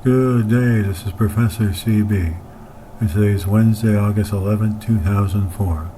Good day, this is Professor CB, and today is Wednesday, August 11, 2004.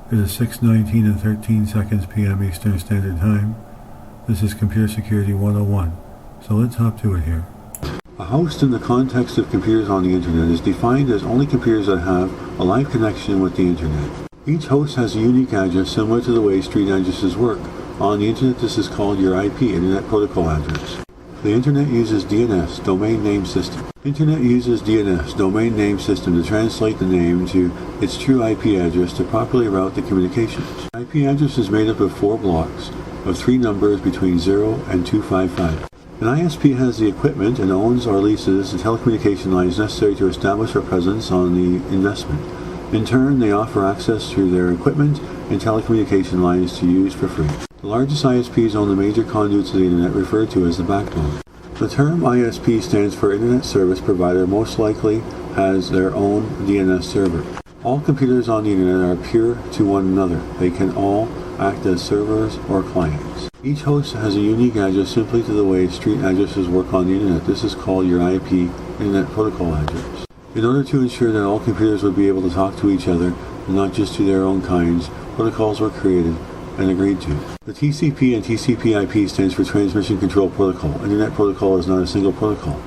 It is 6:19 and 13 seconds p.m. Eastern Standard Time. This is Computer Security 101, so let's hop to it here. A host in the context of computers on the Internet is defined as only computers that have a live connection with the Internet. Each host has a unique address similar to the way street addresses work. On the Internet, this is called your IP, Internet Protocol Address. The Internet uses DNS, Domain Name System. Internet uses DNS, Domain Name System, to translate the name to its true IP address to properly route the communications. The IP address is made up of 4 blocks of 3 numbers between 0 and 255. An ISP has the equipment and owns or leases the telecommunication lines necessary to establish a presence on the investment. In turn, they offer access to their equipment and telecommunication lines to use for free. The largest ISPs own the major conduits of the Internet, referred to as the backbone. The term ISP stands for Internet Service Provider, most likely has their own DNS server. All computers on the Internet are peer to one another. They can all act as servers or clients. Each host has a unique address simply to the way street addresses work on the Internet. This is called your IP, Internet Protocol Address. In order to ensure that all computers would be able to talk to each other, and not just to their own kinds, protocols were created and agreed to. The TCP and TCP/IP stands for Transmission Control Protocol. Internet Protocol is not a single protocol.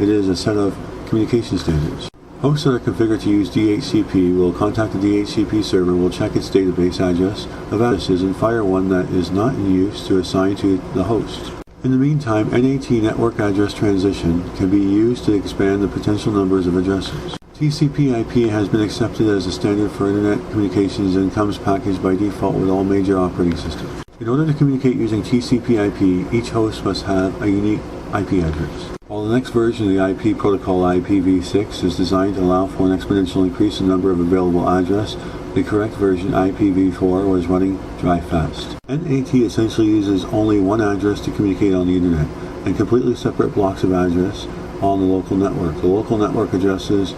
It is a set of communication standards. Hosts that are configured to use DHCP will contact the DHCP server, will check its database address of addresses, and fire one that is not in use to assign to the host. In the meantime, NAT, Network Address Transition, can be used to expand the potential numbers of addresses. TCP/IP has been accepted as a standard for Internet communications and comes packaged by default with all major operating systems. In order to communicate using TCP/IP, each host must have a unique IP address. While the next version of the IP protocol, IPv6, is designed to allow for an exponential increase in the number of available addresses, the correct version, IPv4, was running dry fast. NAT essentially uses only one address to communicate on the Internet, and completely separate blocks of address on the local network. The local network addresses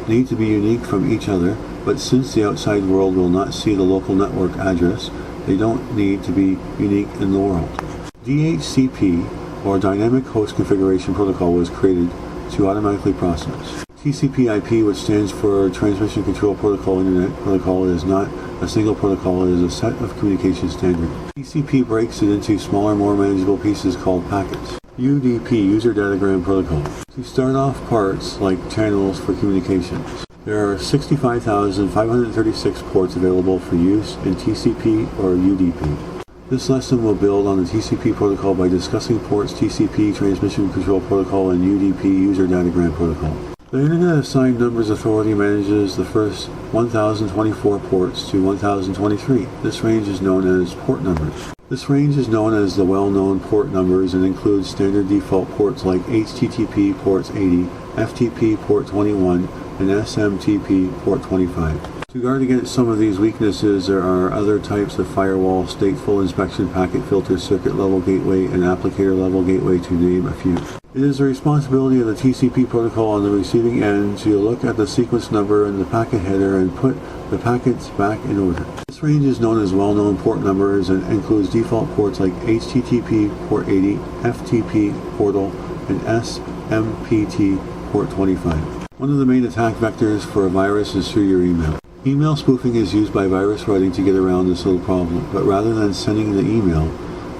need to be unique from each other, but since the outside world will not see the local network address, they don't need to be unique in the world. DHCP, or Dynamic Host Configuration Protocol, was created to automatically process. TCP/IP, which stands for Transmission Control Protocol, Internet Protocol, is not a single protocol, it is a set of communication standards. TCP breaks it into smaller, more manageable pieces called packets. UDP, User Datagram Protocol. To start off, parts like channels for communications. There are 65,536 ports available for use in TCP or UDP. This lesson will build on the TCP protocol by discussing ports TCP, Transmission Control Protocol, and UDP, User Datagram Protocol. The Internet Assigned Numbers Authority manages the first 1,024 ports to 1,023. This range is known as port numbers. This range is known as the well-known port numbers and includes standard default ports like HTTP ports 80, FTP port 21, and SMTP port 25. To guard against some of these weaknesses, there are other types of firewall, stateful inspection, packet filter, circuit level gateway, and applicator level gateway, to name a few. It is the responsibility of the TCP protocol on the receiving end to look at the sequence number in the packet header and put the packets back in order. This range is known as well-known port numbers and includes default ports like HTTP port 80, FTP portal, and SMPT port 25. One of the main attack vectors for a virus is through your email. Email spoofing is used by virus writing to get around this little problem, but rather than sending the email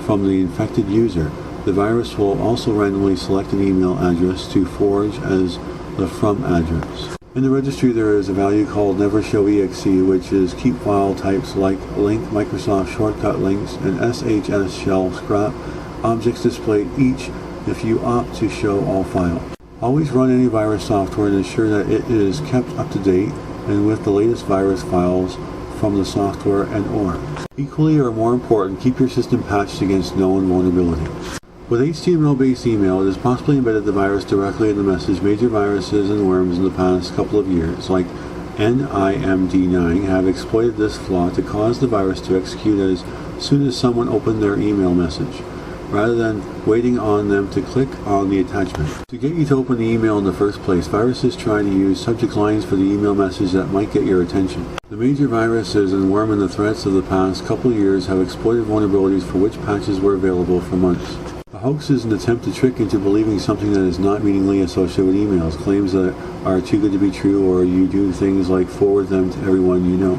from the infected user, the virus will also randomly select an email address to forge as the from address. In the registry there is a value called nevershowEXE, which is keep file types like link, Microsoft shortcut links, and SHS shell scrap objects displayed each if you opt to show all files. Always run antivirus software and ensure that it is kept up to date and with the latest virus files from the software and or. Equally or more important, keep your system patched against known vulnerabilities. With HTML-based email, it has possibly embedded the virus directly in the message. Major viruses and worms in the past couple of years, like NIMD9, have exploited this flaw to cause the virus to execute as soon as someone opened their email message, rather than waiting on them to click on the attachment. To get you to open the email in the first place, viruses try to use subject lines for the email message that might get your attention. The major viruses and worm in the threats of the past couple of years have exploited vulnerabilities for which patches were available for months. The hoax is an attempt to trick into believing something that is not meaningfully associated with emails, claims that are too good to be true, or you do things like forward them to everyone you know.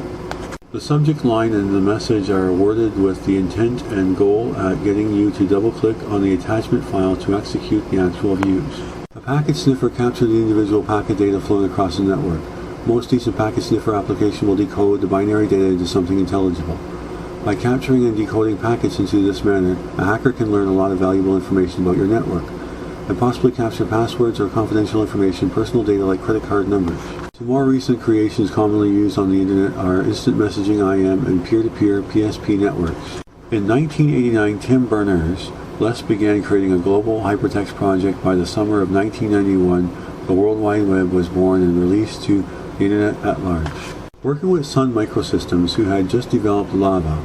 The subject line and the message are worded with the intent and goal at getting you to double-click on the attachment file to execute the actual views. A packet sniffer captures the individual packet data flowing across the network. Most decent packet sniffer application will decode the binary data into something intelligible. By capturing and decoding packets into this manner, a hacker can learn a lot of valuable information about your network, and possibly capture passwords or confidential information, personal data like credit card numbers. Some more recent creations commonly used on the internet are instant messaging IM and peer-to-peer PSP networks. In 1989, Tim Berners-Lee began creating a global hypertext project. By the summer of 1991, the World Wide Web was born and released to the internet at large. Working with Sun Microsystems, who had just developed Lava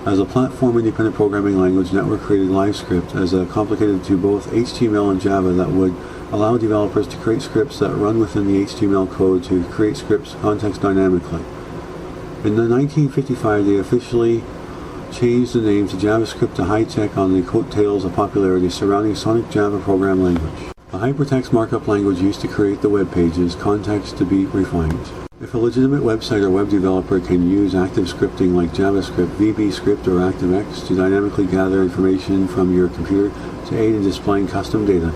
as a platform-independent programming language, Network created LiveScript as a complicated to both HTML and Java that would allow developers to create scripts that run within the HTML code to create scripts context dynamically. In 1955, they officially changed the name to JavaScript to high-tech on the coattails of popularity surrounding Sonic Java program language. The hypertext markup language used to create the web pages, context to be refined. If a legitimate website or web developer can use active scripting like JavaScript, VBScript, or ActiveX to dynamically gather information from your computer to aid in displaying custom data,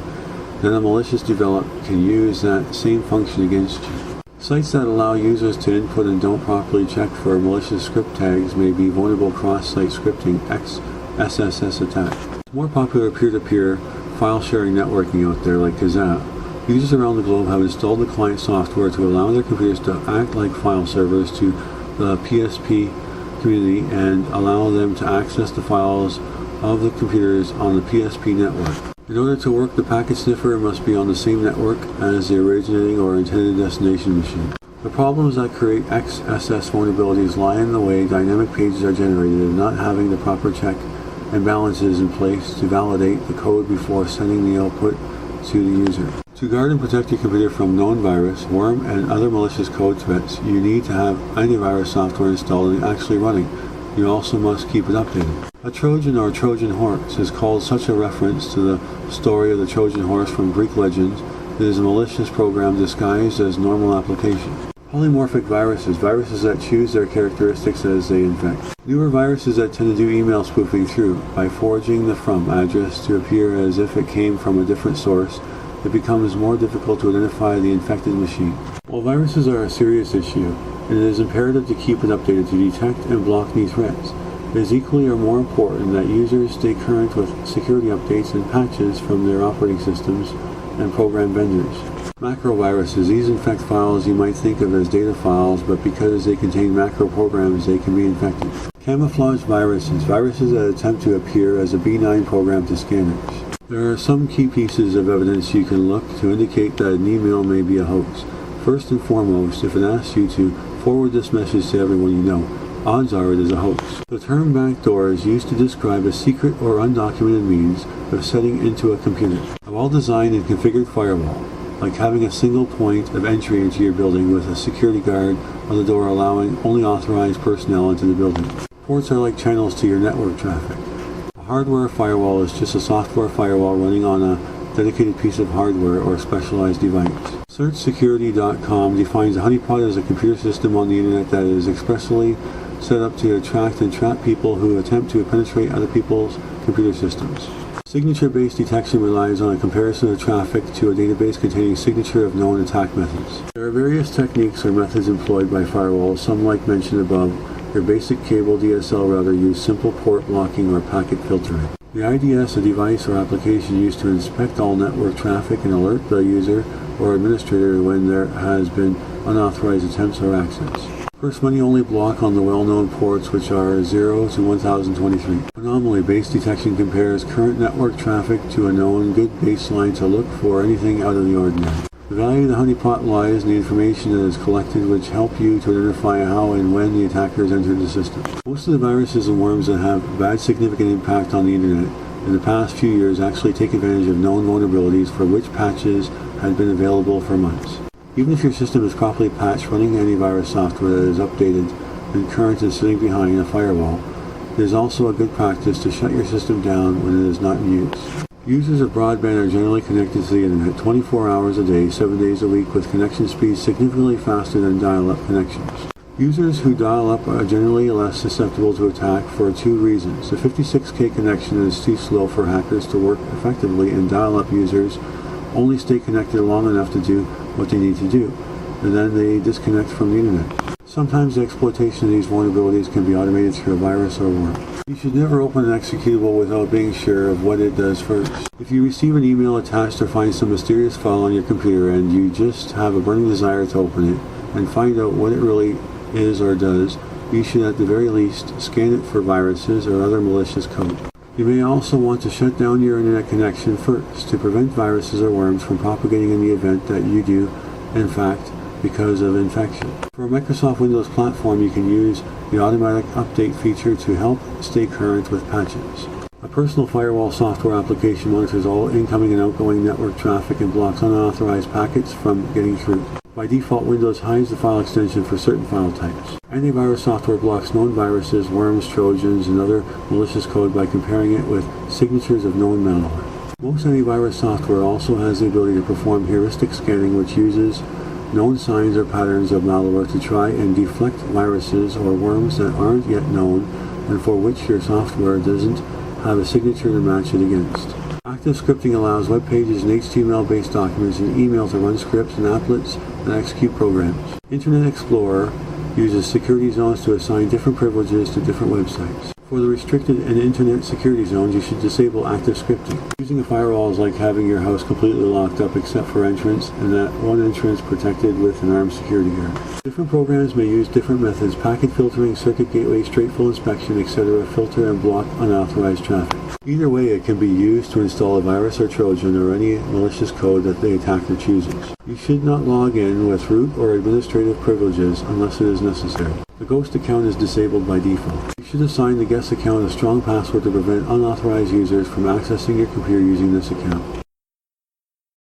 then a malicious developer can use that same function against you. Sites that allow users to input and don't properly check for malicious script tags may be vulnerable cross-site scripting XSS attack. More popular peer-to-peer file-sharing networking out there like Kazaa. Users around the globe have installed the client software to allow their computers to act like file servers to the PSP community and allow them to access the files of the computers on the PSP network. In order to work, the packet sniffer must be on the same network as the originating or intended destination machine. The problems that create XSS vulnerabilities lie in the way dynamic pages are generated and not having the proper check and balances in place to validate the code before sending the output to the user. To guard and protect your computer from known virus, worm, and other malicious code threats, you need to have antivirus software installed and actually running. You also must keep it updated. A Trojan or Trojan horse is called such a reference to the story of the Trojan horse from Greek legends. It is a malicious program disguised as normal application. Polymorphic viruses, viruses that choose their characteristics as they infect. Newer viruses that tend to do email spoofing through, by forging the from address to appear as if it came from a different source, it becomes more difficult to identify the infected machine. While viruses are a serious issue, it is imperative to keep it updated to detect and block new threats. It is equally or more important that users stay current with security updates and patches from their operating systems and program vendors. Macroviruses, these infect files you might think of as data files, but because they contain macro programs, they can be infected. Camouflage viruses, viruses that attempt to appear as a benign program to scanners. There are some key pieces of evidence you can look to indicate that an email may be a hoax. First and foremost, if it asks you to forward this message to everyone you know, odds are it is a hoax. The term backdoor is used to describe a secret or undocumented means of setting into a computer. A well-designed and configured firewall, like having a single point of entry into your building with a security guard on the door allowing only authorized personnel into the building. Ports are like channels to your network traffic. A hardware firewall is just a software firewall running on a dedicated piece of hardware or specialized device. SearchSecurity.com defines a honeypot as a computer system on the internet that is expressly set up to attract and trap people who attempt to penetrate other people's computer systems. Signature-based detection relies on a comparison of traffic to a database containing signature of known attack methods. There are various techniques or methods employed by firewalls, some like mentioned above. Your basic cable DSL router use simple port blocking or packet filtering. The IDS, a device or application used to inspect all network traffic and alert the user or administrator when there has been unauthorized attempts or access. First, money-only block on the well-known ports, which are 0 to 1023. Anomaly-based detection compares current network traffic to a known good baseline to look for anything out of the ordinary. The value of the honeypot lies in the information that is collected, which help you to identify how and when the attackers entered the system. Most of the viruses and worms that have bad significant impact on the internet in the past few years actually take advantage of known vulnerabilities for which patches had been available for months. Even if your system is properly patched, running antivirus software that is updated and current and sitting behind a firewall, it is also a good practice to shut your system down when it is not in use. Users of broadband are generally connected to the internet 24 hours a day, 7 days a week, with connection speeds significantly faster than dial-up connections. Users who dial up are generally less susceptible to attack for two reasons. The 56K connection is too slow for hackers to work effectively, and dial-up users only stay connected long enough to do what they need to do, and then they disconnect from the internet. Sometimes the exploitation of these vulnerabilities can be automated through a virus or worm. You should never open an executable without being sure of what it does first. If you receive an email attached or find some mysterious file on your computer and you just have a burning desire to open it and find out what it really is or does, you should at the very least scan it for viruses or other malicious code. You may also want to shut down your internet connection first to prevent viruses or worms from propagating in the event that you do, in fact, because of infection. For a Microsoft Windows platform, you can use the automatic update feature to help stay current with patches. A personal firewall software application monitors all incoming and outgoing network traffic and blocks unauthorized packets from getting through. By default, Windows hides the file extension for certain file types. Antivirus software blocks known viruses, worms, trojans, and other malicious code by comparing it with signatures of known malware. Most antivirus software also has the ability to perform heuristic scanning, which uses known signs or patterns of malware to try and deflect viruses or worms that aren't yet known and for which your software doesn't have a signature to match it against. Active scripting allows web pages and HTML-based documents and email to run scripts and applets and execute programs. Internet Explorer uses security zones to assign different privileges to different websites. For the restricted and internet security zones, you should disable active scripting. Using a firewall is like having your house completely locked up except for entrance, and that one entrance protected with an armed security guard. Different programs may use different methods: packet filtering, circuit gateway, stateful inspection, etc. filter and block unauthorized traffic. Either way, it can be used to install a virus or Trojan or any malicious code that the attacker chooses. You should not log in with root or administrative privileges unless it is necessary. The ghost account is disabled by default. You should assign the guest account a strong password to prevent unauthorized users from accessing your computer using this account.